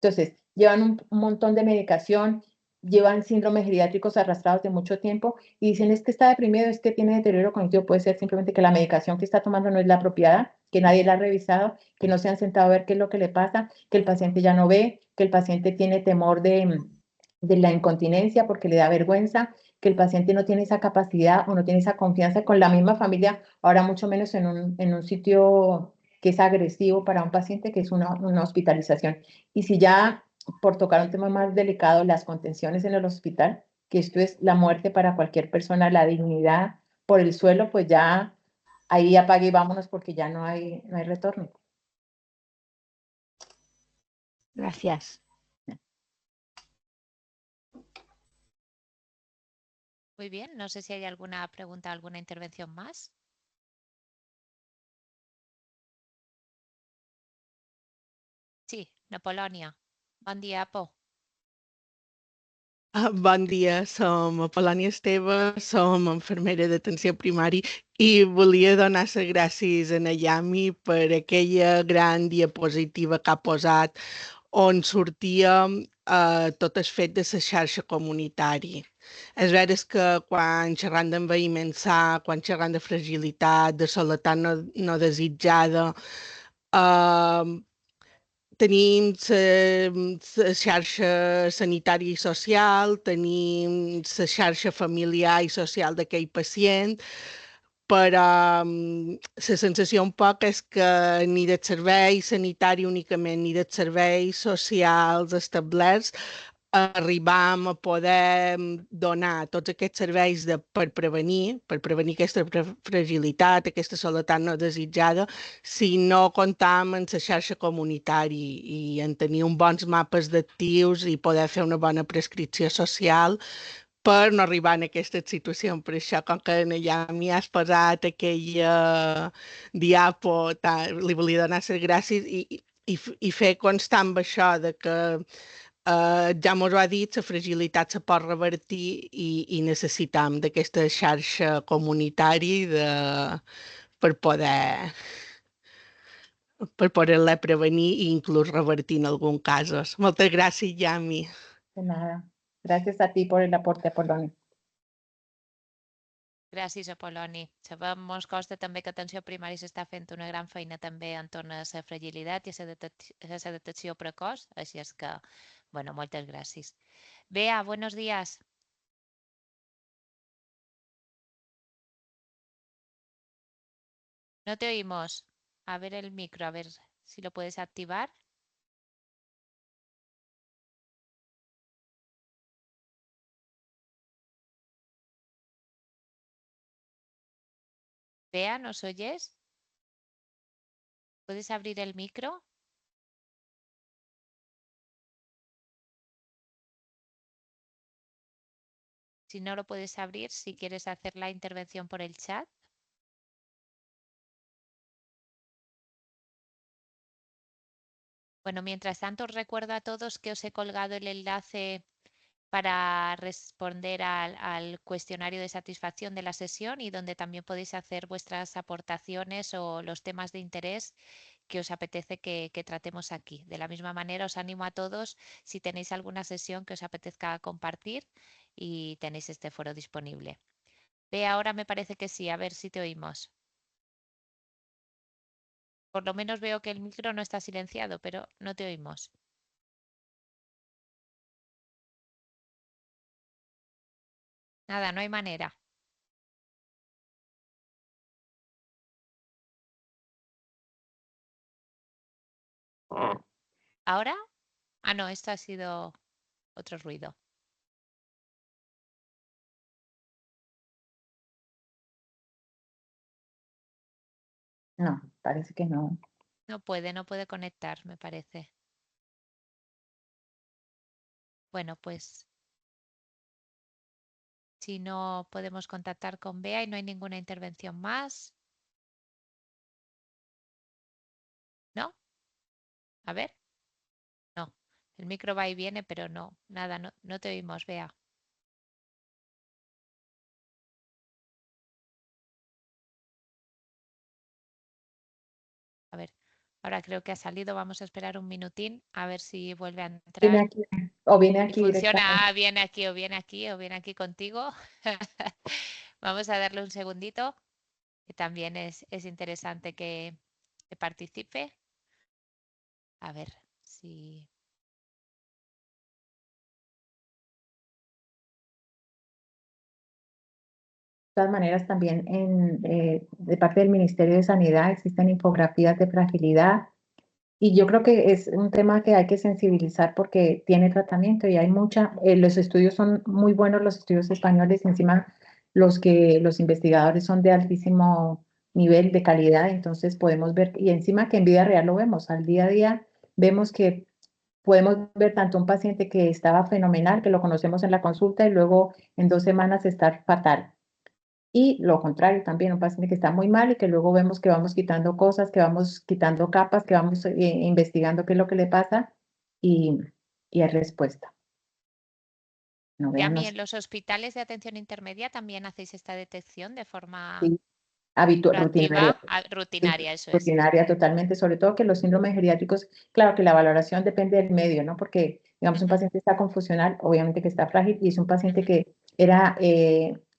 Entonces, llevan un montón de medicación, llevan síndromes geriátricos arrastrados de mucho tiempo y dicen, es que está deprimido, es que tiene deterioro cognitivo. Puede ser simplemente que la medicación que está tomando no es la apropiada, que nadie la ha revisado, que no se han sentado a ver qué es lo que le pasa, que el paciente ya no ve, que el paciente tiene temor de la incontinencia porque le da vergüenza, que el paciente no tiene esa capacidad o no tiene esa confianza con la misma familia, ahora mucho menos en un sitio que es agresivo para un paciente, que es una hospitalización. Y si ya, por tocar un tema más delicado, las contenciones en el hospital, que esto es la muerte para cualquier persona, la dignidad por el suelo, pues ya ahí apague y vámonos, porque ya no hay retorno. Gracias. Muy bien, no sé si hay alguna pregunta, alguna intervención más. Sí, de Polònia. Bon dia, Po. Bon dia, som Polònia Esteve, som infermera d'atenció primària i volia donar les gràcies a Yami per aquella gran diapositiva que ha posat on sortia tot el fet de la xarxa comunitària. És veritat que quan xerram d'envelliment sa, quan xerram de fragilitat, de soledat no desitjada, tenim la xarxa sanitària i social, tenim la xarxa familiar i social d'aquell pacient, però la sensació un poc és que ni del servei sanitari únicament ni dels serveis socials establerts arribam a poder donar tots aquests serveis per prevenir aquesta fragilitat, aquesta soledat no desitjada, si no comptam amb la xarxa comunitària i en tenir uns bons mapes d'actius i poder fer una bona prescripció social per no arribar en aquesta situació. Per això, com que ja m'hi has posat aquella diapo, li volia donar les gràcies i fer constant això de que ja mos ho ha dit, la fragilitat se pot revertir i necessitam d'aquesta xarxa comunitària per poder-la prevenir i inclús revertir en alguns casos. Moltes gràcies, Yami. De nada. Gracias a ti por el aporte, Apolonio. Gràcies, Apol·loni. Sabem, mos consta també que atenció primària s'està fent una gran feina també entorn a la fragilitat i a la detecció precoç, així és que, bueno, moltes gràcies. Bea, buenos días. No te oímos. A ver el micro, a ver si lo puedes activar. Bea, ¿nos oyes? ¿Puedes abrir el micro? Si no lo puedes abrir, si quieres hacer la intervención por el chat. Bueno, mientras tanto, os recuerdo a todos que os he colgado el enlace para responder al cuestionario de satisfacción de la sesión y donde también podéis hacer vuestras aportaciones o los temas de interés que os apetece que tratemos aquí. De la misma manera, os animo a todos si tenéis alguna sesión que os apetezca compartir y tenéis este foro disponible. Ve, ahora me parece que sí, a ver si te oímos. Por lo menos veo que el micro no está silenciado, pero no te oímos. Nada, no hay manera. ¿Ahora? Ah, no, esto ha sido otro ruido. No, parece que no. No puede conectar, me parece. Bueno, pues si no podemos contactar con Bea y no hay ninguna intervención más. ¿No? A ver. No, el micro va y viene, pero no, nada, no te oímos, Bea. A ver, ahora creo que ha salido. Vamos a esperar un minutín a ver si vuelve a Viene entrar. aquí, o viene Y aquí funciona, directamente. viene aquí o viene aquí o viene aquí contigo. Vamos a darle un segundito, que también es interesante que participe. A ver si... De todas maneras, también de parte del Ministerio de Sanidad existen infografías de fragilidad y yo creo que es un tema que hay que sensibilizar porque tiene tratamiento y hay los estudios son muy buenos, los estudios españoles, encima los investigadores son de altísimo nivel de calidad, entonces podemos ver, y encima que en vida real lo vemos, al día a día vemos que podemos ver tanto un paciente que estaba fenomenal, que lo conocemos en la consulta y luego en 2 semanas estar fatal. Y lo contrario también, un paciente que está muy mal y que luego vemos que vamos quitando cosas, que vamos quitando capas, que vamos investigando qué es lo que le pasa y hay respuesta. No, Ya vean, en los hospitales de atención intermedia también hacéis esta detección de forma... sí, rutinaria. Rutinaria, eso es. Rutinaria totalmente, sobre todo que los síndromes geriátricos, claro que la valoración depende del medio, ¿no? Porque, digamos, un paciente está con funcional, obviamente que está frágil, y es un paciente que era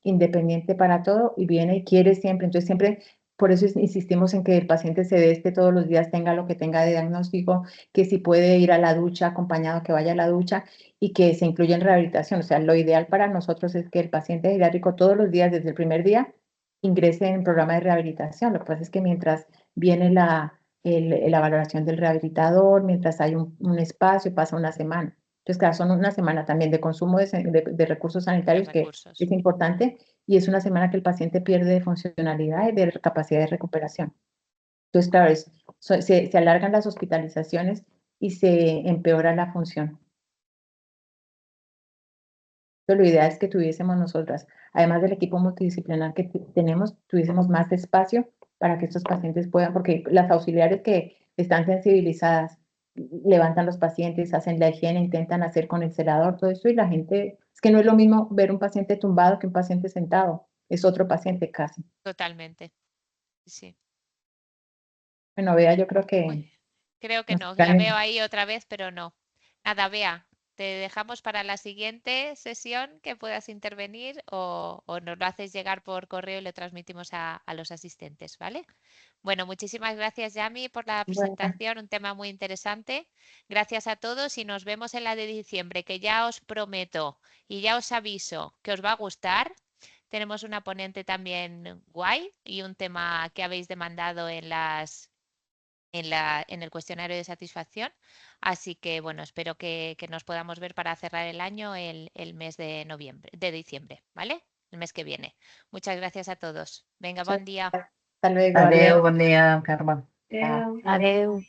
independiente para todo y viene y quiere siempre, entonces siempre, por eso insistimos en que el paciente se deste todos los días, tenga lo que tenga de diagnóstico, que si puede ir a la ducha acompañado, que vaya a la ducha y que se incluya en rehabilitación. O sea, lo ideal para nosotros es que el paciente geriátrico todos los días, desde el primer día, ingrese en el programa de rehabilitación. Lo que pasa es que mientras viene la valoración del rehabilitador, mientras hay un espacio, pasa una semana. Entonces, claro, son una semana también de consumo de recursos sanitarios que es importante, y es una semana que el paciente pierde de funcionalidad y de capacidad de recuperación. Entonces, claro, se alargan las hospitalizaciones y se empeora la función. Entonces, lo ideal es que tuviésemos nosotras, además del equipo multidisciplinar que tenemos, tuviésemos más espacio para que estos pacientes puedan, porque las auxiliares que están sensibilizadas levantan los pacientes, hacen la higiene, intentan hacer con el celador, todo eso, y la gente, es que no es lo mismo ver un paciente tumbado que un paciente sentado, es otro paciente casi. Totalmente, sí. Bueno, Bea, yo creo que... Uy, creo que no, la veo ahí otra vez, pero no. Nada, Bea, te dejamos para la siguiente sesión que puedas intervenir o nos lo haces llegar por correo y lo transmitimos a los asistentes, ¿vale? Bueno, muchísimas gracias, Yami, por la presentación, un tema muy interesante. Gracias a todos y nos vemos en la de diciembre, que ya os prometo y ya os aviso que os va a gustar. Tenemos una ponente también guay y un tema que habéis demandado en el cuestionario de satisfacción. Así que, bueno, espero que nos podamos ver para cerrar el año el mes de diciembre, ¿vale? El mes que viene. Muchas gracias a todos. Venga, buen día. Hasta luego. Adeu, bon dia, Carme. Adeu.